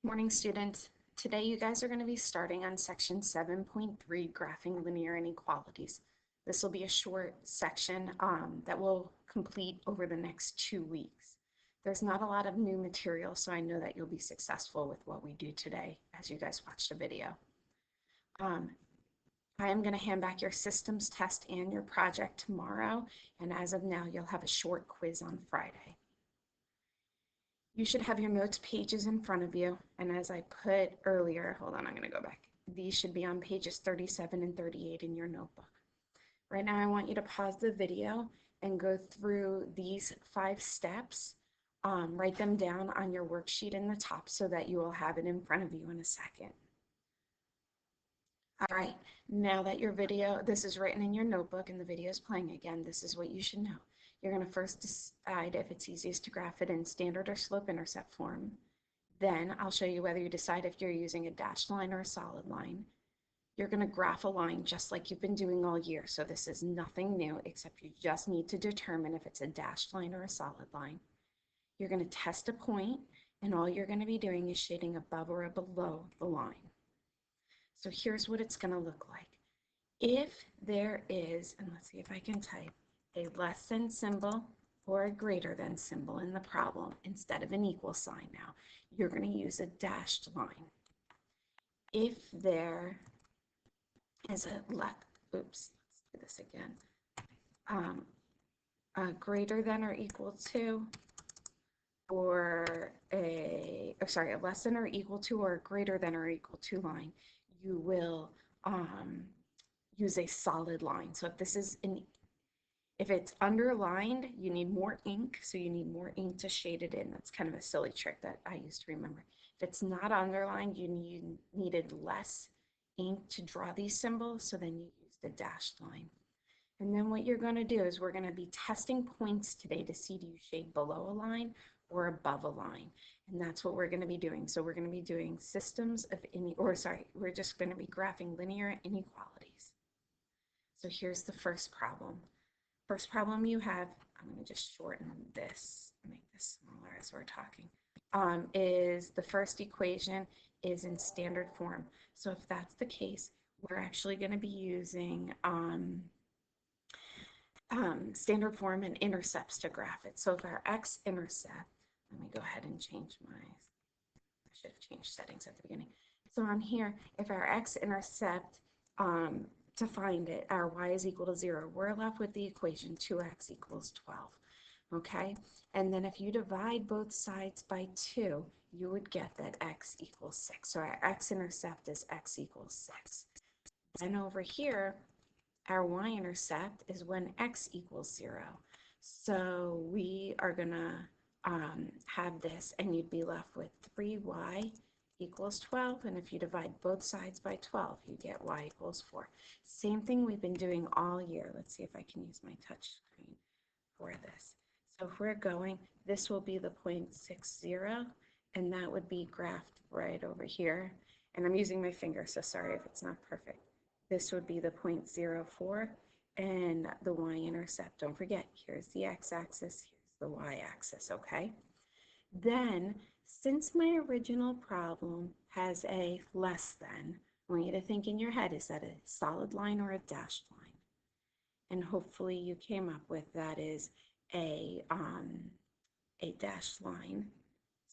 Morning, students. Today you guys are going to be starting on section 7.3, Graphing Linear Inequalities. This will be a short section that will complete over the next 2 weeks. There's not a lot of new material, so I know that you'll be successful with what we do today as you guys watch the video. I am going to hand back your systems test and your project tomorrow, and as of now, you'll have a short quiz on Friday. You should have your notes pages in front of you. And as I put earlier, hold on, I'm going to go back. These should be on pages 37 and 38 in your notebook. Right now, I want you to pause the video and go through these 5 steps. Write them down on your worksheet in the top so that you will have it in front of you in a second. All right, now that your video, this is written in your notebook and the video is playing again, this is what you should know. You're going to first decide if it's easiest to graph it in standard or slope-intercept form. Then I'll show you whether you decide if you're using a dashed line or a solid line. You're going to graph a line just like you've been doing all year. So this is nothing new, except you just need to determine if it's a dashed line or a solid line. You're going to test a point, and all you're going to be doing is shading above or below the line. So here's what it's going to look like. If there is, and let's see if I can type, a less than symbol or a greater than symbol in the problem, instead of an equal sign now, you're going to use a dashed line. If there is let's do this again, a greater than or equal to, or a less than or equal to or greater than or equal to line, you will use a solid line. So if it's underlined, you need more ink, so you need more ink to shade it in. That's kind of a silly trick that I used to remember. If it's not underlined, you needed less ink to draw these symbols, so then you use the dashed line. And then what you're going to do is we're going to be testing points today to see do you shade below a line or above a line. And that's what we're going to be doing. So we're going to be doing we're just going to be graphing linear inequalities. So here's the first problem. First problem you have, I'm going to just shorten this, make this smaller as we're talking, is the first equation is in standard form. So if that's the case, we're actually going to be using standard form and intercepts to graph it. So if our x-intercept, let me go ahead and change I should have changed settings at the beginning. So on here, if our x-intercept, to find it, our y is equal to 0, we're left with the equation 2x equals 12. Okay, and then if you divide both sides by 2, you would get that x equals 6. So our x-intercept is x equals 6. Then over here, our y-intercept is when x equals 0. So we are going to have this, and you'd be left with 3y equals 12, and if you divide both sides by 12, you get y equals 4. Same thing we've been doing all year. Let's see if I can use my touch screen for this. So if we're going, this will be the 0.60, and that would be graphed right over here. And I'm using my finger, so sorry if it's not perfect. This would be the 0.04, and the y-intercept. Don't forget, here's the x-axis, here's the y-axis, okay? Then, since my original problem has a less than, I want you to think in your head, is that a solid line or a dashed line? And hopefully you came up with that is a dashed line.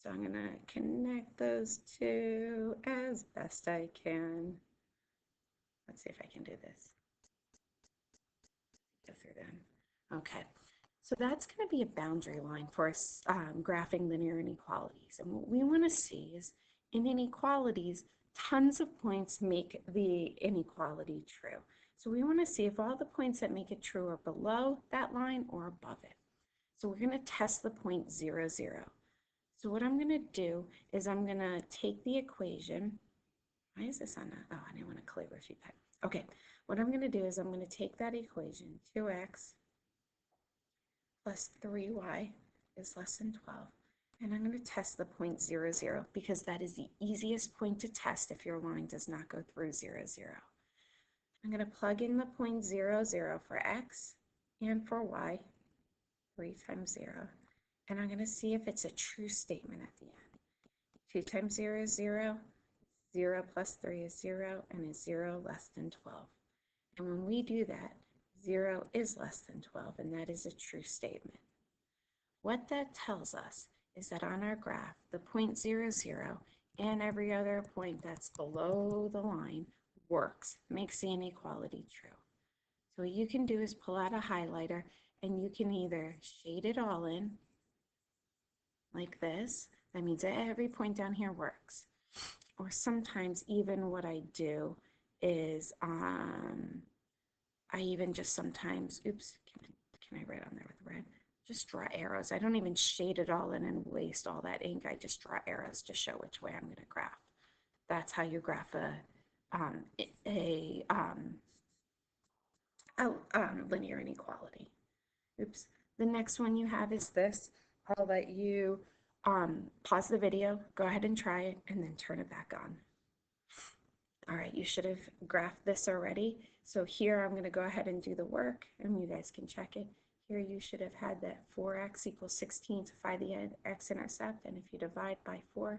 So I'm going to connect those two as best I can. Let's see if I can do this. Go through them. Okay. So that's going to be a boundary line for us graphing linear inequalities. And what we want to see is in inequalities, tons of points make the inequality true. So we want to see if all the points that make it true are below that line or above it. So we're going to test the point 0, 0. So what I'm going to do is I'm going to take the equation. Why is this on a, oh, I didn't want to calligraphy type. Okay, what I'm going to do is I'm going to take that equation, 2x plus 3y is less than 12. And I'm going to test the point 0, 0 because that is the easiest point to test if your line does not go through 0, 0. I'm going to plug in the point 0, 0 for x and for y, 3 times 0. And I'm going to see if it's a true statement at the end. 2 times 0 is 0. 0 plus 3 is 0, and is 0 less than 12? And when we do that, 0 is less than 12, and that is a true statement. What that tells us is that on our graph, the point 0, 0 and every other point that's below the line works, makes the inequality true. So what you can do is pull out a highlighter, and you can either shade it all in like this. That means that every point down here works. Or sometimes even what I do is I even just sometimes, oops, can I write on there with red? Just draw arrows. I don't even shade it all in and waste all that ink. I just draw arrows to show which way I'm going to graph. That's how you graph a linear inequality. Oops. The next one you have is this. I'll let you pause the video, go ahead and try it, and then turn it back on. All right, you should have graphed this already. So here I'm going to go ahead and do the work, and you guys can check it. Here you should have had that 4x equals 16 to find the x-intercept, and if you divide by 4,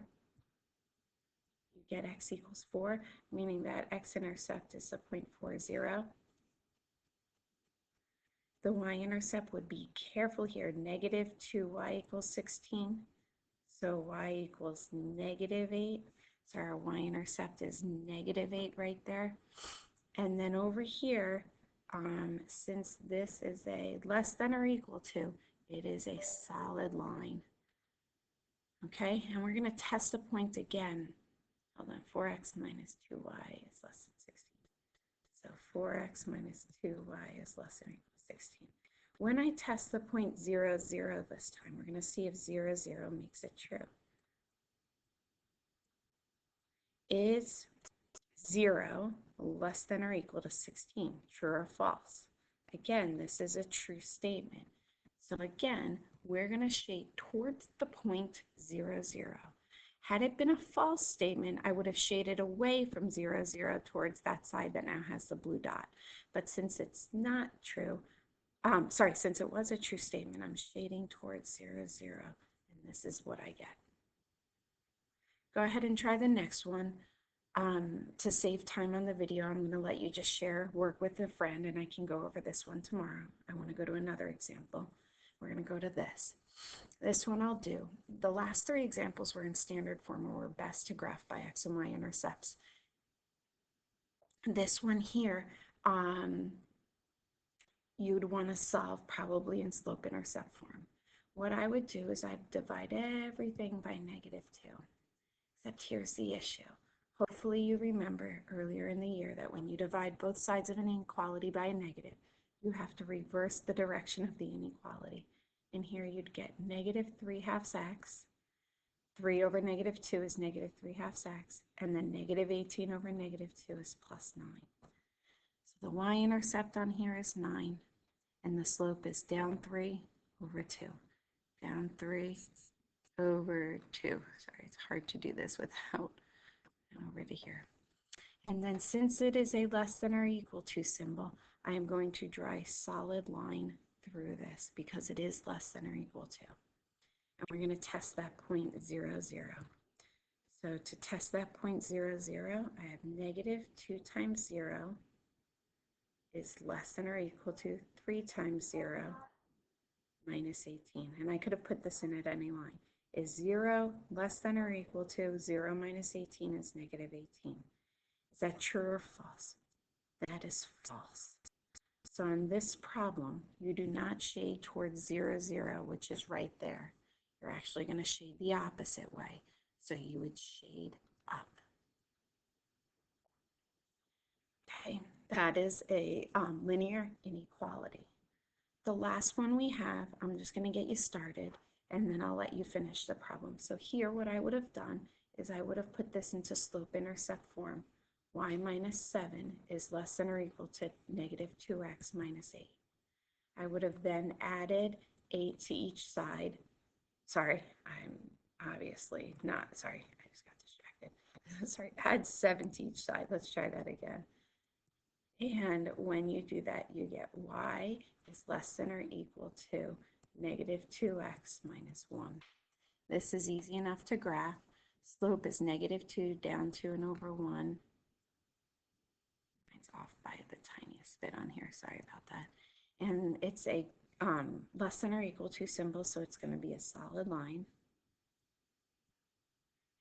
you get x equals 4, meaning that x-intercept is a 0.40. The y-intercept would be careful here, negative 2y equals 16, so y equals negative 8. So our y-intercept is negative 8 right there. And then over here, since this is a less than or equal to, it is a solid line. Okay, and we're going to test the point again. Hold on, 4x minus 2y is less than 16. So 4x minus 2y is less than or equal to 16. When I test the point 0, 0 this time, we're going to see if 0, 0 makes it true. Is 0 less than or equal to 16, true or false? Again, this is a true statement. So again, we're going to shade towards the point 0, 0. Had it been a false statement, I would have shaded away from 0, 0 towards that side that now has the blue dot. But since it's not true, since it was a true statement, I'm shading towards 0, 0, and this is what I get. Go ahead and try the next one. To save time on the video, I'm going to let you just share work with a friend, and I can go over this one tomorrow. I want to go to another example. We're going to go to this. This one I'll do. The last 3 examples were in standard form or were best to graph by x and y intercepts. This one here, you'd want to solve probably in slope intercept form. What I would do is I'd divide everything by negative 2. Except here's the issue. Hopefully you remember earlier in the year that when you divide both sides of an inequality by a negative, you have to reverse the direction of the inequality. And here you'd get negative 3/2 x. 3 over negative 2 is negative 3/2 x. And then negative 18 over negative 2 is plus 9. So the y-intercept on here is 9. And the slope is down 3 over 2. Down 3 over 2. Sorry, it's hard to do this without over to here. And then since it is a less than or equal to symbol, I am going to draw a solid line through this because it is less than or equal to. And we're going to test that point 0, 0. So to test that point 0, 0, I have negative 2 times 0 is less than or equal to 3 times 0 minus 18. And I could have put this in at any line. Is 0 less than or equal to 0 minus 18 is negative 18. Is that true or false? That is false. So in this problem, you do not shade towards 0, 0, which is right there. You're actually going to shade the opposite way. So you would shade up. Okay, that is a linear inequality. The last one we have, I'm just going to get you started, and then I'll let you finish the problem. So here what I would have done is I would have put this into slope-intercept form. Y minus 7 is less than or equal to negative 2x minus 8. I would have then added 8 to each side. Sorry, I'm obviously not, sorry, I just got distracted. Sorry, add 7 to each side. Let's try that again. And when you do that, you get y is less than or equal to negative 2x minus 1. This is easy enough to graph. Slope is -2 down 2 and over 1. It's off by the tiniest bit on here. Sorry about that. And it's a less than or equal to symbol, so it's going to be a solid line.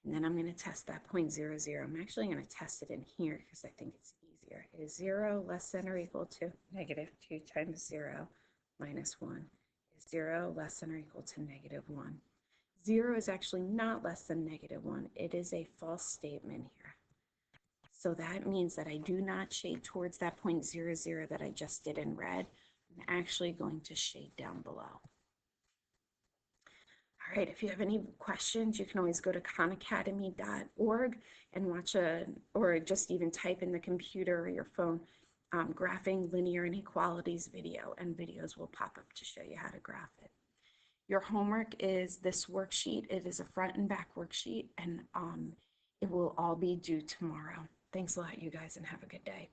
And then I'm going to test that 0.00. I'm actually going to test it in here because I think it's easier. It is 0 less than or equal to -2 times 0 minus 1 is 0 less than or equal to -1. 0 is actually not less than -1. It is a false statement here. So that means that I do not shade towards that 0.00 that I just did in red. I'm actually going to shade down below. All right, if you have any questions, you can always go to khanacademy.org and watch or just even type in the computer or your phone, graphing linear inequalities video, and videos will pop up to show you how to graph it. Your homework is this worksheet. It is a front and back worksheet, and it will all be due tomorrow. Thanks a lot, you guys, and have a good day.